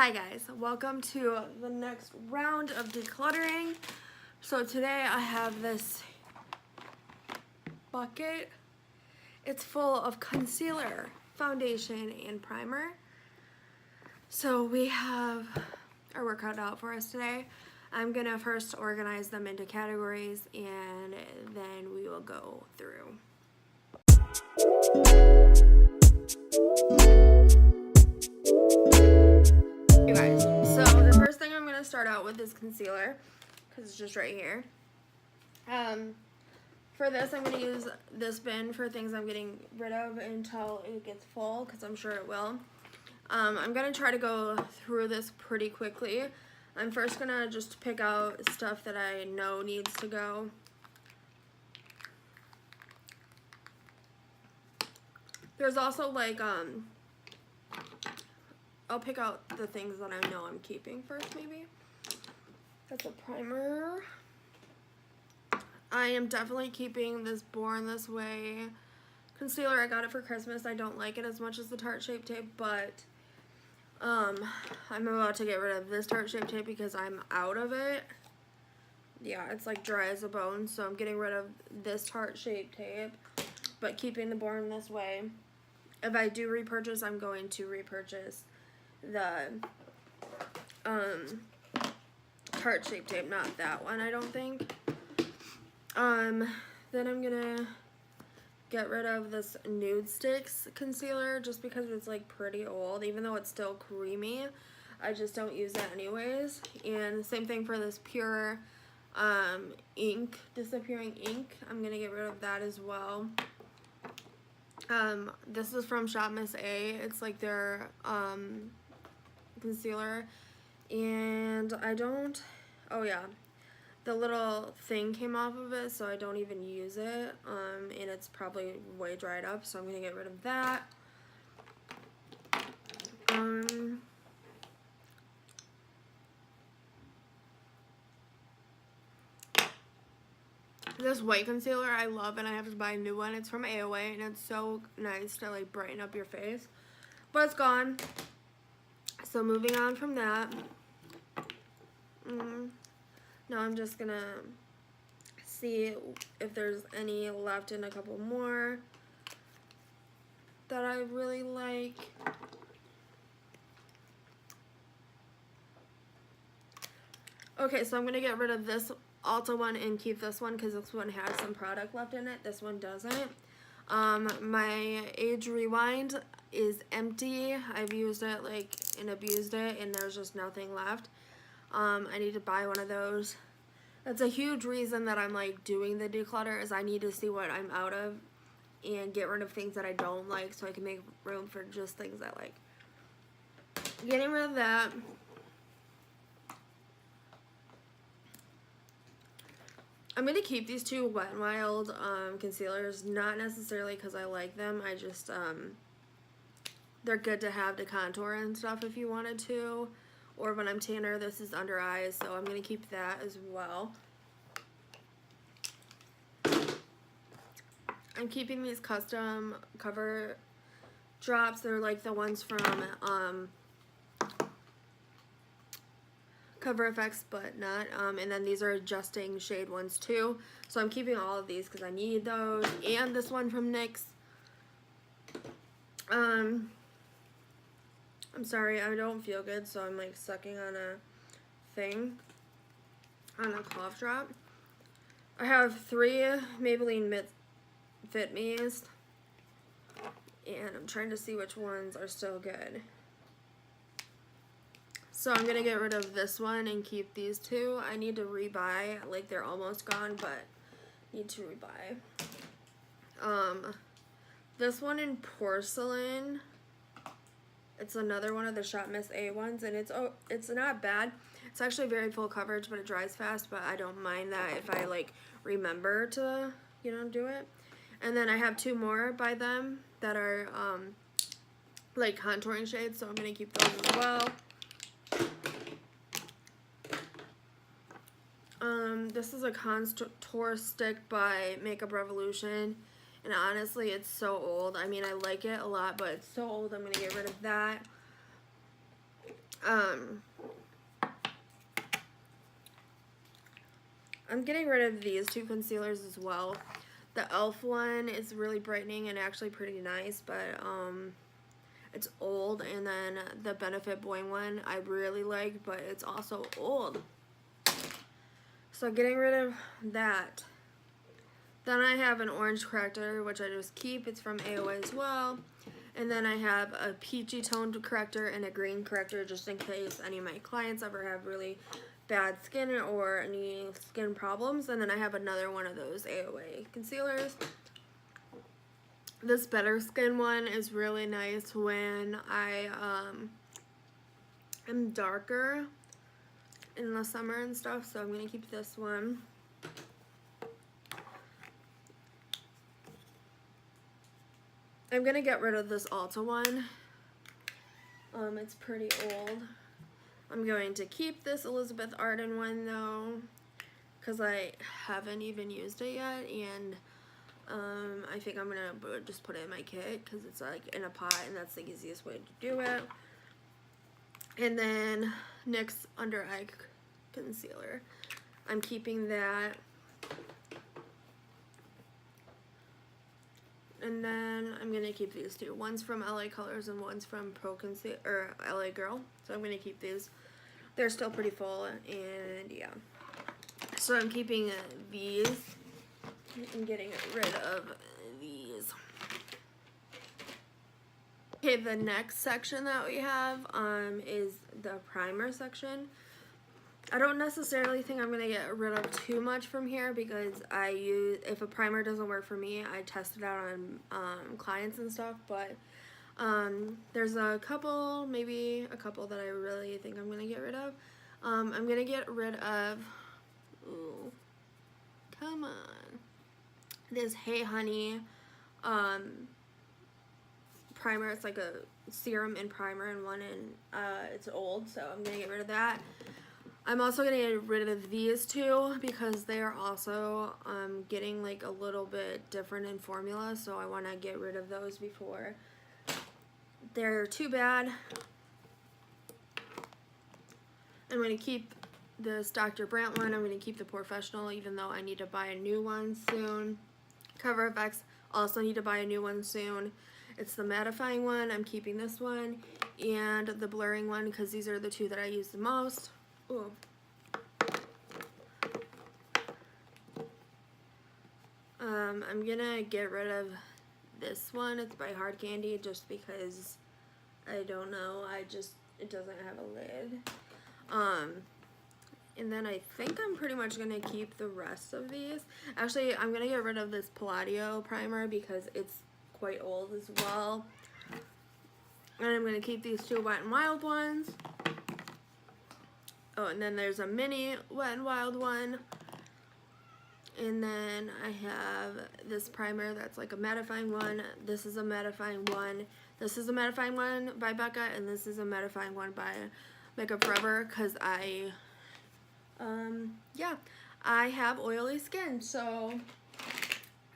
Hi guys, welcome to the next round of decluttering. So today I have this bucket. It's full of concealer, foundation, and primer. So we have our work cut out for us today. I'm gonna first organize them into categories and then we will go through. You guys, so the first thing I'm gonna start out with is concealer because it's just right here. For this, I'm gonna use this bin for things I'm getting rid of until it gets full, because I'm sure it will. I'm gonna try to go through this pretty quickly. I'm first gonna just pick out stuff that I know needs to go. There's also like, I'll pick out the things that I know I'm keeping first, maybe. That's a primer. I am definitely keeping this Born This Way concealer. I got it for Christmas. I don't like it as much as the Tarte Shape Tape, but I'm about to get rid of this Tarte Shape Tape because I'm out of it. Yeah, it's like dry as a bone, so I'm getting rid of this Tarte Shape Tape, but keeping the Born This Way. If I do repurchase, I'm going to repurchase the Tarte Shape Tape, not that one, I don't think. Then I'm gonna get rid of this Nude Sticks concealer just because it's like pretty old, even though it's still creamy. I just don't use it anyways. And same thing for this Pure ink, Disappearing Ink. I'm gonna get rid of that as well. This is from Shop Miss A. It's like their concealer, and I don't, oh yeah, the little thing came off of it, so I don't even use it, and it's probably way dried up, so I'm gonna get rid of that. This white concealer I love, and I have to buy a new one. It's from AOA, and it's so nice to like brighten up your face, but it's gone. So moving on from that, now I'm just gonna see if there's any left in a couple more that I really like. Okay, so I'm gonna get rid of this Ulta one and keep this one because this one has some product left in it. This one doesn't. My Age Rewind is empty. I've used it like and abused it, and there's just nothing left. I need to buy one of those. That's a huge reason that I'm like doing the declutter, is I need to see what I'm out of and get rid of things that I don't like so I can make room for just things I like. Getting rid of that. I'm going to keep these two Wet n Wild concealers, not necessarily because I like them. I just, they're good to have to contour and stuff if you wanted to. Or when I'm tanner, this is under eyes, so I'm going to keep that as well. I'm keeping these custom cover drops. They're like the ones from Cover FX, but not. And then these are adjusting shade ones too. So I'm keeping all of these because I need those. And this one from NYX. I'm sorry, I don't feel good, so I'm like sucking on a thing, on a cough drop. I have 3 Maybelline Fit Me's, and I'm trying to see which ones are still good. So I'm gonna get rid of this one and keep these 2. I need to rebuy, like they're almost gone, but need to rebuy. This one in Porcelain, it's another one of the Shop Miss A ones, and it's not bad. It's actually very full coverage, but it dries fast, but I don't mind that if I like remember to, you know, do it. And then I have 2 more by them that are like contouring shades, so I'm gonna keep those as well. This is a contour stick by Makeup Revolution, and honestly it's so old. I mean, I like it a lot, but it's so old. I'm gonna get rid of that. I'm getting rid of these two concealers as well. The e.l.f. one is really brightening and actually pretty nice, but it's old. And then the Benefit Boing one I really like, but it's also old. So getting rid of that. Then I have an orange corrector, which I just keep. It's from AOA as well. And then I have a peachy toned corrector and a green corrector, just in case any of my clients ever have really bad skin or any skin problems. And then I have another one of those AOA concealers. This Better Skin one is really nice when I am darker in the summer and stuff, so I'm going to keep this one. I'm going to get rid of this Ulta one. It's pretty old. I'm going to keep this Elizabeth Arden one though, because I haven't even used it yet, and I think I'm going to just put it in my kit because it's like in a pot and that's the easiest way to do it. And then NYX Under Eye Concealer. I'm keeping that. And then I'm going to keep these two. One's from LA Colors and one's from LA Girl. So I'm going to keep these. They're still pretty full, and yeah. So I'm keeping these and getting rid of these. Okay, the next section that we have is the primer section. I don't necessarily think I'm going to get rid of too much from here because if a primer doesn't work for me, I test it out on clients and stuff, but there's maybe a couple that I really think I'm going to get rid of. I'm going to get rid of, ooh, come on, this Hey Honey primer. It's like a serum and primer in one, and it's old, so I'm going to get rid of that. I'm also going to get rid of these two because they are also getting like a little bit different in formula, so I want to get rid of those before they're too bad. I'm going to keep this Dr. Brandt one. I'm going to keep the Professional, even though I need to buy a new one soon. Cover FX, also need to buy a new one soon. It's the mattifying one. I'm keeping this one and the blurring one because these are the two that I use the most. Ooh. I'm gonna get rid of this one. It's by Hard Candy just because I don't know. It doesn't have a lid. And then I think I'm pretty much gonna keep the rest of these. Actually, I'm gonna get rid of this Palladio primer because it's quite old as well. And I'm gonna keep these two Wet n Wild ones. Oh, and then there's a mini Wet n Wild one. And then I have this primer that's like a mattifying one. This is a mattifying one. This is a mattifying one by Becca, and this is a mattifying one by Makeup Forever because I have oily skin. So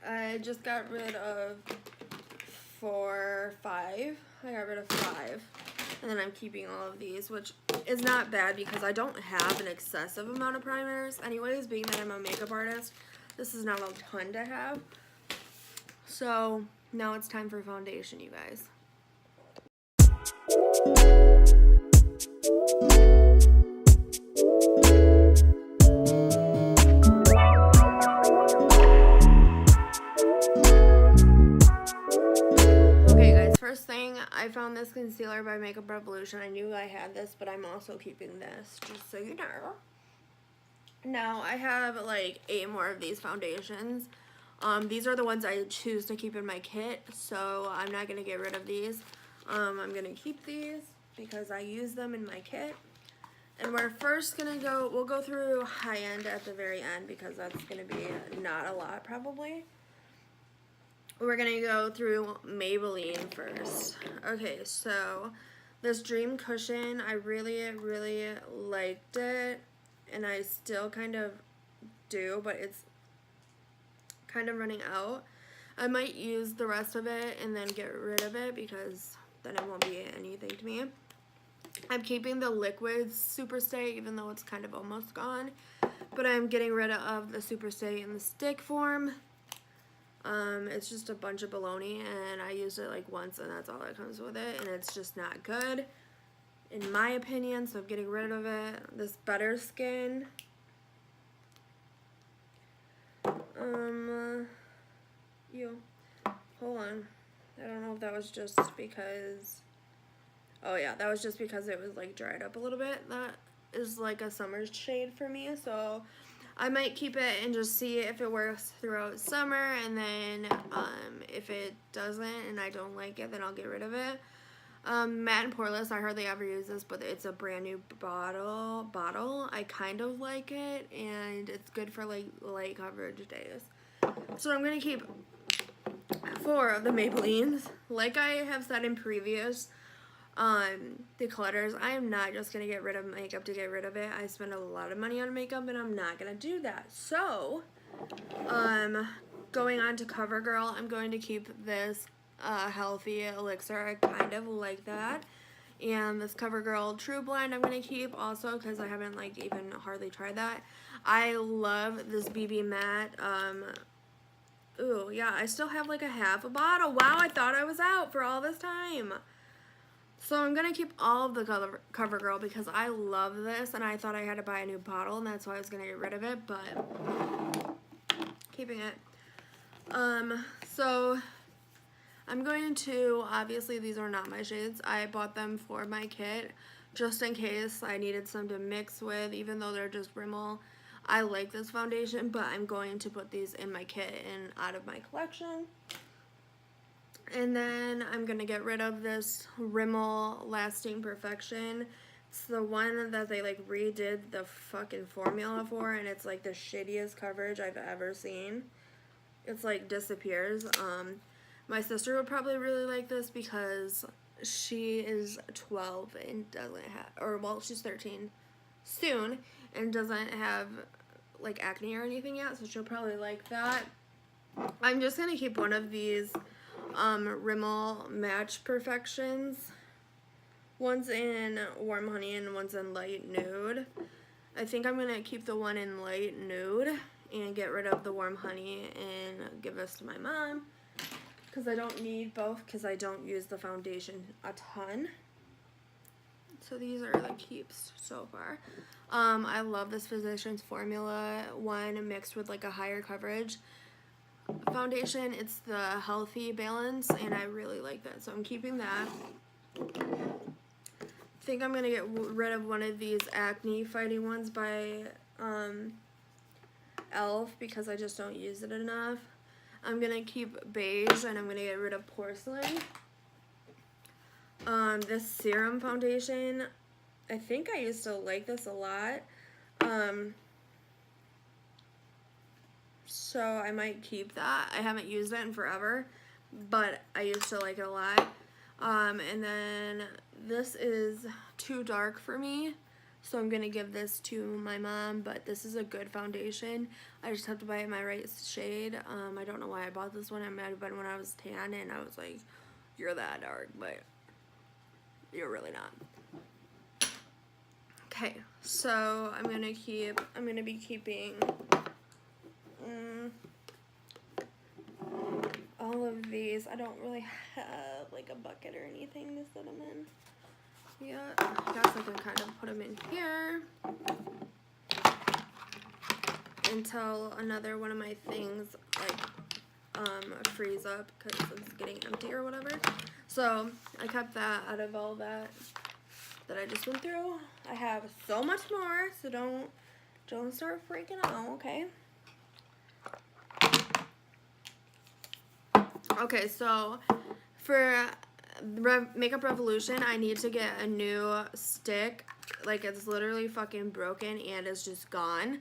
I just got rid of 5. I got rid of 5. And then I'm keeping all of these, which is not bad because I don't have an excessive amount of primers anyways, being that I'm a makeup artist. This is not a ton to have. So now it's time for foundation, you guys. First thing, I found this concealer by Makeup Revolution. I knew I had this, but I'm also keeping this, just so you know. Now, I have like 8 more of these foundations. These are the ones I choose to keep in my kit, so I'm not going to get rid of these. I'm going to keep these because I use them in my kit. And we're first going to we'll go through high end at the very end because that's going to be not a lot probably. We're going to go through Maybelline first. Okay, so this Dream Cushion, I really, really liked it. And I still kind of do, but it's kind of running out. I might use the rest of it and then get rid of it because then it won't be anything to me. I'm keeping the liquid Superstay, even though it's kind of almost gone. But I'm getting rid of the Superstay in the stick form. It's just a bunch of baloney, and I used it like once, and that's all that comes with it, and it's just not good, in my opinion, so I'm getting rid of it. This Better Skin. Hold on. I don't know if that was just because, oh yeah, that was just because it was like dried up a little bit. That is like a summer shade for me, so I might keep it and just see if it works throughout summer, and then if it doesn't and I don't like it, then I'll get rid of it. Matte and Poreless, I hardly ever use this, but it's a brand new bottle. I kind of like it, and it's good for like light coverage days. So I'm going to keep 4 of the Maybellines. Like I have said in previous declutters, I am not just going to get rid of makeup to get rid of it. I spend a lot of money on makeup, and I'm not going to do that. So, going on to CoverGirl, I'm going to keep this Healthy Elixir. I kind of like that. And this CoverGirl True Blend I'm going to keep also because I haven't like even hardly tried that. I love this BB Matte. Ooh, yeah, I still have like a half a bottle. Wow, I thought I was out for all this time. So I'm going to keep all of the CoverGirl because I love this, and I thought I had to buy a new bottle, and that's why I was going to get rid of it, but keeping it. So I'm going to, obviously these are not my shades. I bought them for my kit just in case I needed some to mix with, even though they're just Rimmel. I like this foundation, but I'm going to put these in my kit and out of my collection. And then I'm going to get rid of this Rimmel Lasting Perfection. It's the one that they like redid the fucking formula for, and it's like the shittiest coverage I've ever seen. It's like disappears. My sister would probably really like this because she is 12 and doesn't have, or well, she's 13 soon and doesn't have like acne or anything yet, so she'll probably like that. I'm just gonna keep one of these Rimmel Match Perfections. One's in Warm Honey and one's in Light Nude. I think I'm gonna keep the one in Light Nude and get rid of the Warm Honey and give this to my mom because I don't need both because I don't use the foundation a ton. So these are the keeps so far. I love this Physicians Formula one mixed with like a higher coverage foundation. It's the Healthy Balance, and I really like that, so I'm keeping that. I think I'm gonna get rid of one of these acne fighting ones by Elf because I just don't use it enough. I'm gonna keep beige, and I'm gonna get rid of porcelain. This serum foundation, I think I used to like this a lot. So I might keep that. I haven't used it in forever, but I used to like it a lot. And then this is too dark for me, so I'm gonna give this to my mom, but this is a good foundation. I just have to buy it my right shade. I don't know why I bought this one. It might have been when I was tan and I was like, you're that dark, but you're really not. Okay, so I'm gonna be keeping all of these. I don't really have like a bucket or anything to set them in. Yeah, I guess I can kind of put them in here until another one of my things like freeze up because it's getting empty or whatever. So I kept that out of all that I just went through. I have so much more, so don't start freaking out, okay? Okay, so for Makeup Revolution, I need to get a new stick. Like, it's literally fucking broken and it's just gone.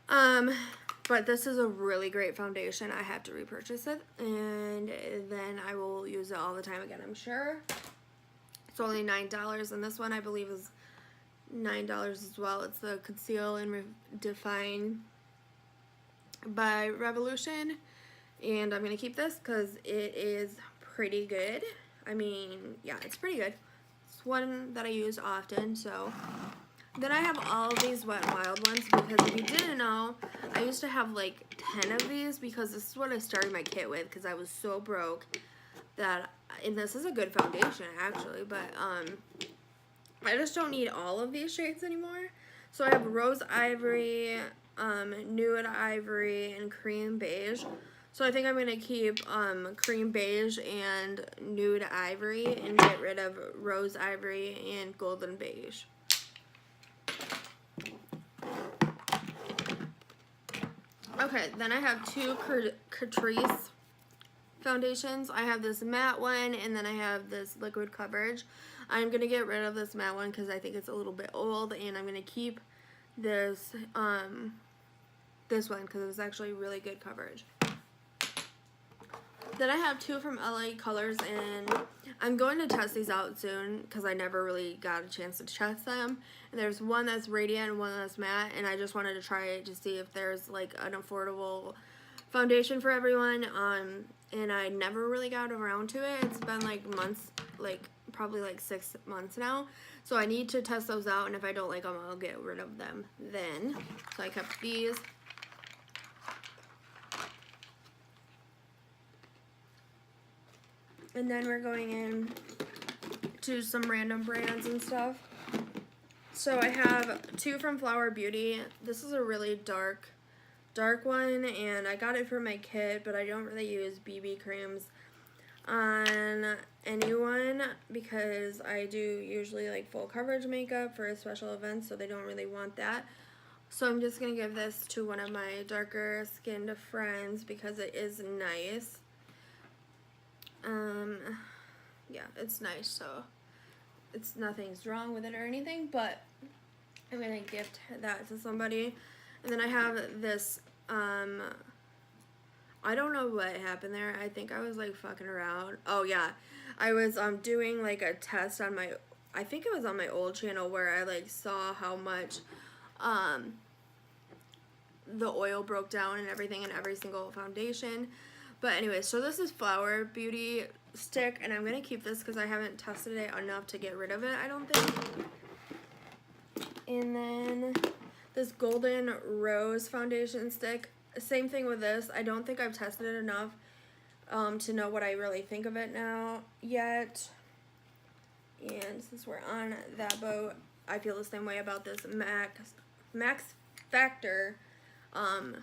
But this is a really great foundation. I have to repurchase it, and then I will use it all the time again, I'm sure. It's only $9, and this one I believe is $9 as well. It's the Conceal and Define by Revolution, and I'm gonna keep this because it is pretty good. I mean, yeah, it's pretty good. It's one that I use often, so. Then I have all of these Wet n Wild ones because if you didn't know, I used to have like 10 of these because this is what I started my kit with because I was so broke that, and this is a good foundation actually, but I just don't need all of these shades anymore. So I have Rose Ivory, Nude Ivory, and Cream Beige. So I think I'm going to keep Cream Beige and Nude Ivory and get rid of Rose Ivory and Golden Beige. Okay, then I have two Catrice foundations. I have this matte one and then I have this liquid coverage. I'm going to get rid of this matte one because I think it's a little bit old, and I'm going to keep this this one because it's actually really good coverage. Then I have two from LA Colors, and I'm going to test these out soon because I never really got a chance to test them. And there's one that's radiant and one that's matte, and I just wanted to try it to see if there's like an affordable foundation for everyone. And I never really got around to it. It's been like months, like probably like 6 months now. So I need to test those out, and if I don't like them, I'll get rid of them then. So I kept these. And then we're going in to some random brands and stuff. So I have two from Flower Beauty. This is a really dark one, and I got it for my kit, but I don't really use BB creams on anyone because I do usually like full coverage makeup for special events, so they don't really want that. So I'm just going to give this to one of my darker skinned friends because it is nice. Yeah, it's nice, so it's nothing's wrong with it or anything, but I'm gonna gift that to somebody. And then I have this, I don't know what happened there. I think I was like fucking around. Oh yeah, I was doing like a test on my, I think it was on my old channel where I like saw how much the oil broke down and everything in every single foundation. But anyway, so this is Flower Beauty stick, and I'm going to keep this because I haven't tested it enough to get rid of it, I don't think. And then this Golden Rose foundation stick. Same thing with this. I don't think I've tested it enough to know what I really think of it now yet. And since we're on that boat, I feel the same way about this Max Factor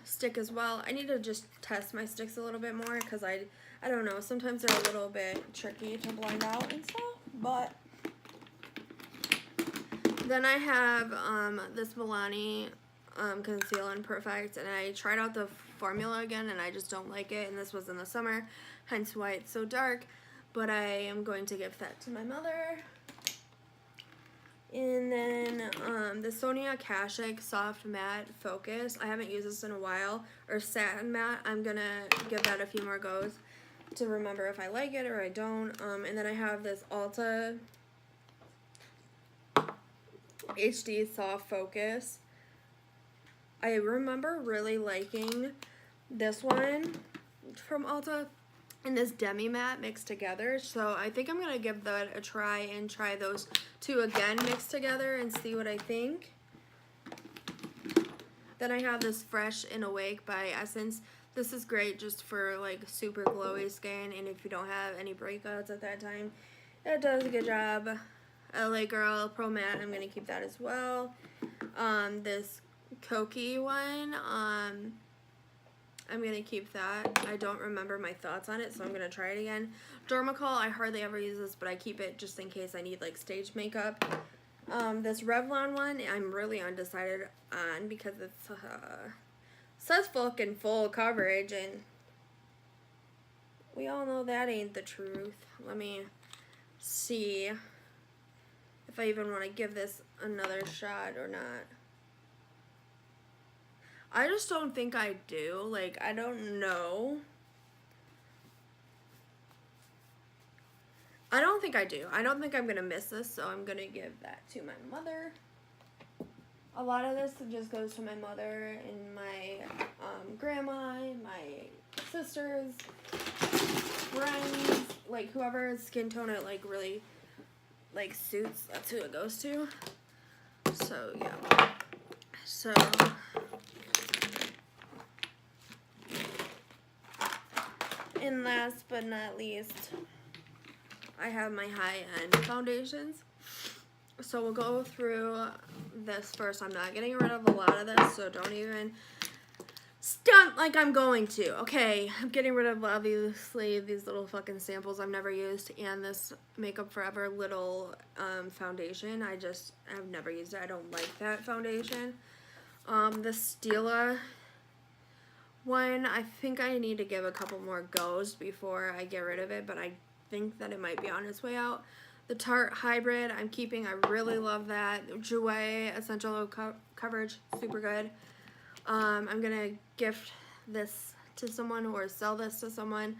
stick as well. I need to just test my sticks a little bit more because I don't know, sometimes they're a little bit tricky to blend out and stuff. But then I have this Milani Conceal and Perfect, and I tried out the formula again and I just don't like it, and this was in the summer, hence why it's so dark. But I am going to give that to my mother. And then the Sonia Kashuk Soft Matte Focus. I haven't used this in a while. Or Satin Matte. I'm going to give that a few more goes to remember if I like it or I don't. And then I have this Ulta HD Soft Focus. I remember really liking this one from Ulta and this Demi Matte mixed together, so I think I'm going to give that a try and try those two again mixed together and see what I think. Then I have this Fresh and Awake by Essence. This is great just for like super glowy skin, and if you don't have any breakouts at that time, it does a good job. LA Girl Pro Matte, I'm going to keep that as well. This Koki one, I'm going to keep that. I don't remember my thoughts on it, so I'm going to try it again. Dermacol, I hardly ever use this, but I keep it just in case I need like stage makeup. This Revlon one, I'm really undecided on because it's says fucking full coverage, and we all know that ain't the truth. Let me see if I even want to give this another shot or not. I just don't think I do. Like, I don't know. I don't think I do. I don't think I'm going to miss this, so I'm going to give that to my mother. A lot of this just goes to my mother and my grandma, and my sisters, friends, like whoever skin tone it like really like suits, that's who it goes to. So yeah. So and last but not least, I have my high-end foundations. So we'll go through this first. I'm not getting rid of a lot of this, so don't even stunt like I'm going to. Okay, I'm getting rid of obviously these little fucking samples I've never used, and this Makeup Forever little foundation. I've never used it. I don't like that foundation. The Stila one, I think I need to give a couple more goes before I get rid of it, but I think that it might be on its way out. The Tarte Hybrid, I'm keeping. I really love that. Jouer Essential Low Coverage, super good. I'm gonna gift this to someone or sell this to someone.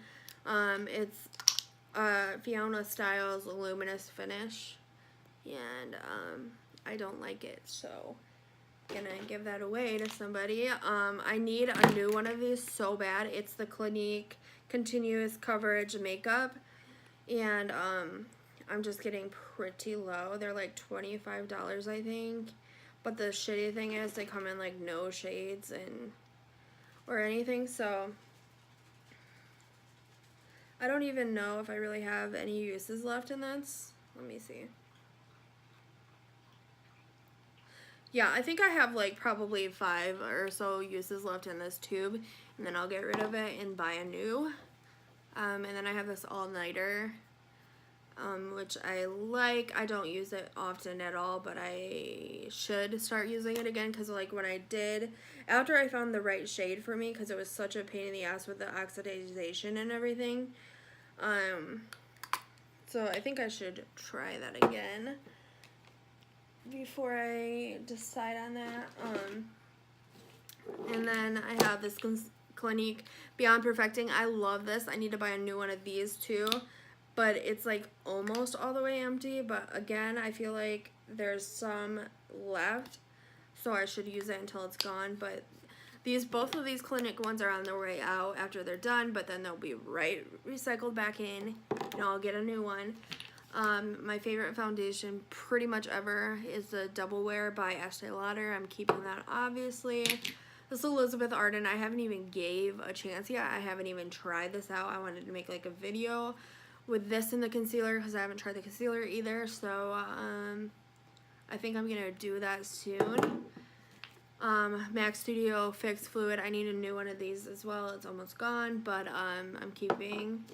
It's Fiona Styles Luminous Finish, and I don't like it, so I'm gonna give that away to somebody. I need a new one of these so bad. It's the Clinique Continuous Coverage Makeup, and I'm just getting pretty low. They're like $25, I think. But the shitty thing is they come in like no shades or anything, so I don't even know if I really have any uses left in this. Let me see. Yeah, I think I have like probably 5 or so uses left in this tube, and then I'll get rid of it and buy a new. And then I have this all-nighter, which I like. I don't use it often at all, but I should start using it again, because like when I did, after I found the right shade for me, because it was such a pain in the ass with the oxidization and everything, so I think I should try that again before I decide on that. And then I have this Clinique Beyond Perfecting. I love this. I need to buy a new one of these too, but it's like almost all the way empty. But again, I feel like there's some left, so I should use it until it's gone. But both of these Clinique ones are on their way out after they're done, but then they'll be recycled back in, and I'll get a new one. My favorite foundation pretty much ever is the Double Wear by Estee Lauder. I'm keeping that, obviously. This Elizabeth Arden, I haven't even gave a chance yet. I haven't even tried this out. I wanted to make like a video with this in the concealer, because I haven't tried the concealer either, so I think I'm gonna do that soon. MAC Studio Fix Fluid, I need a new one of these as well. It's almost gone, but I'm keeping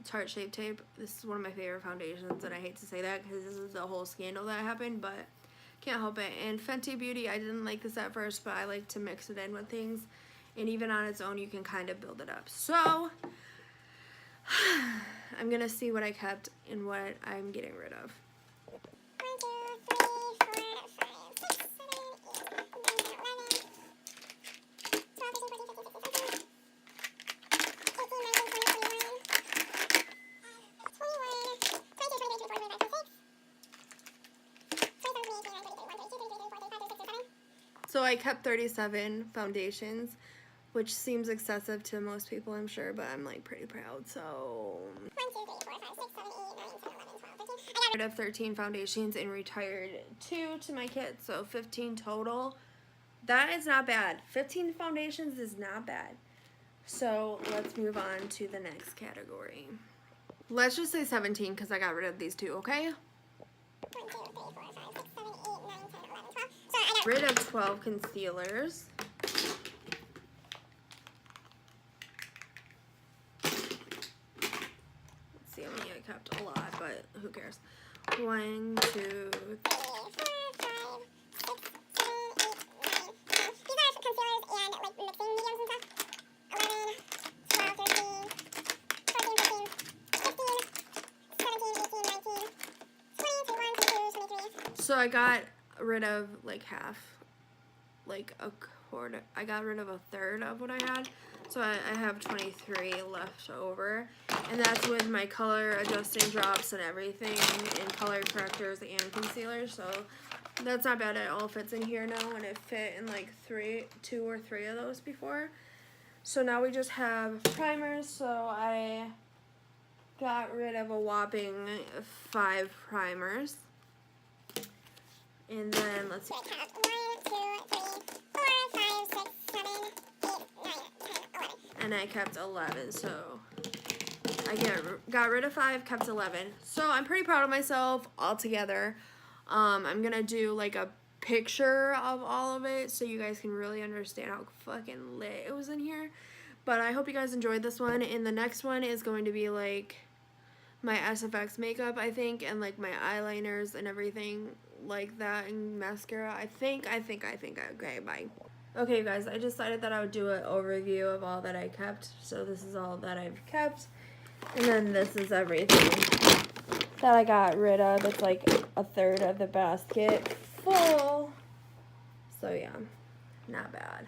Tarte Shape Tape. This is one of my favorite foundations, and I hate to say that because this is the whole scandal that happened, but can't help it. And Fenty Beauty, I didn't like this at first, but I like to mix it in with things, and even on its own you can kind of build it up. So I'm gonna see what I kept and what I'm getting rid of. So I kept 37 foundations, which seems excessive to most people, I'm sure, but I'm like pretty proud. So 1, 2, 3, 4, 5, 6, 7, 8, 9, 10, 11, 12, 13. I got rid of 13 foundations and retired 2 to my kit, so 15 total. That is not bad. 15 foundations is not bad. So let's move on to the next category. Let's just say 17 because I got rid of these 2, okay? 1, 2, 3, 4, 5, 6, 7, 8, 9, 10, 11, 12. So I got rid of 12 concealers. Let's see how many I kept. A lot, but who cares? 1, 2, 3, 4, 5, 6, 7, 8, 9, 10. These are concealers and like mixing mediums and stuff. 11, 12, 13, 14, 15, 16, 17, 18, 19, 20, 21, 22, 23. So I got rid of like half, like a quarter. I got rid of a third of what I had. So I have 23 left over, and that's with my color adjusting drops and everything, and color correctors and concealers. So that's not bad. It all fits in here now, and it fit in like 2 or 3 of those before. So now we just have primers. So I got rid of a whopping 5 primers. And then let's see. I have 1, 2, 3, 4, 5, 6, 7, 8, 9, 10, 11. And I kept 11, so I got rid of 5, kept 11. So I'm pretty proud of myself altogether. I'm gonna do like a picture of all of it so you guys can really understand how fucking lit it was in here. But I hope you guys enjoyed this one. And the next one is going to be like my SFX makeup, I think, and like my eyeliners and everything like that, and mascara. I think. Okay, bye. Okay, guys, I decided that I would do an overview of all that I kept. So this is all that I've kept. And then this is everything that I got rid of. It's like a third of the basket full. So yeah, not bad.